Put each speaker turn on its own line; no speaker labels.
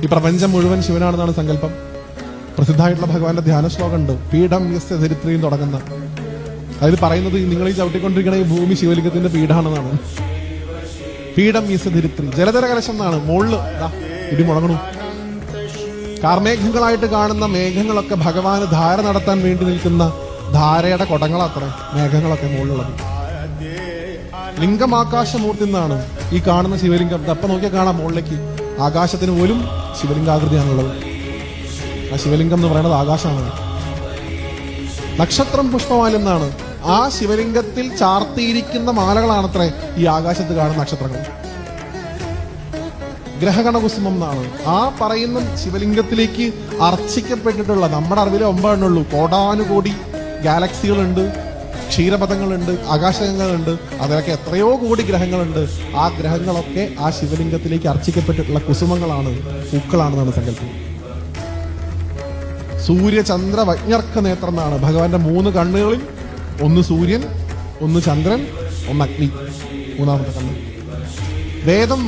ഈ പ്രപഞ്ചം മുഴുവൻ ശിവനാണെന്നാണ് സങ്കല്പം. പ്രസിദ്ധമായിട്ടുള്ള ഭഗവാന്റെ ധ്യാന ശ്ലോകമുണ്ട്, പീഠം യസ്യ ധരിത്രിയും തുടങ്ങുന്ന. അതിൽ പറയുന്നത് നിങ്ങൾ ഈ ചവിട്ടിക്കൊണ്ടിരിക്കുന്ന ഈ ഭൂമി ശിവലിംഗത്തിന്റെ പീഠാണെന്നാണ്. പീഠം യസ്യ ധരിത്രി, ജലധര കലശം എന്നാണ്. മുകളില് ഇടി മുടങ്ങണു. കാർമേഘങ്ങളായിട്ട് കാണുന്ന മേഘങ്ങളൊക്കെ ഭഗവാന് ധാര നടത്താൻ വേണ്ടി നിൽക്കുന്ന ധാരയുടെ കൊടങ്ങളത്രേ മേഘങ്ങളൊക്കെ മുകളിലുള്ളത്. ലിംഗം ആകാശമൂർത്തി എന്നാണ് ഈ കാണുന്ന ശിവലിംഗം. അപ്പൊ നോക്കിയാൽ കാണാം മുകളിലേക്ക് ആകാശത്തിന് പോലും ശിവലിംഗാകൃതിയാണുള്ളത്. ആ ശിവലിംഗം എന്ന് പറയുന്നത് ആകാശമാണ്. നക്ഷത്രം പുഷ്പമാല എന്നാണ്. ആ ശിവലിംഗത്തിൽ ചാർത്തിയിരിക്കുന്ന മാലകളാണത്രേ ഈ ആകാശത്ത് കാണുന്ന നക്ഷത്രങ്ങൾ. ഗ്രഹഗണകുസുമം എന്നാണ്. ആ പറയുന്ന ശിവലിംഗത്തിലേക്ക് അർച്ചിക്കപ്പെട്ടിട്ടുള്ള, നമ്മുടെ അറിവിലെ 9 എണ്ണുള്ളൂ, കോടാനുകോടി ഗാലക്സികളുണ്ട്, ക്ഷീരപഥങ്ങളുണ്ട്, ആകാശങ്ങളുണ്ട്, അതിലൊക്കെ എത്രയോ കോടി ഗ്രഹങ്ങളുണ്ട്. ആ ഗ്രഹങ്ങളൊക്കെ ആ ശിവലിംഗത്തിലേക്ക് അർച്ചിക്കപ്പെട്ടിട്ടുള്ള കുസുമങ്ങളാണ്, പൂക്കളാണെന്നാണ് സങ്കല്പം. സൂര്യചന്ദ്ര വജ്ഞർക്ക നേത്രം എന്നാണ്. ഭഗവാന്റെ 3 കണ്ണുകളിൽ ഒന്ന് സൂര്യൻ, ഒന്ന് ചന്ദ്രൻ, ഒന്ന് അഗ്നി, മൂന്നാമത്തെ കണ്ണ്. വേദം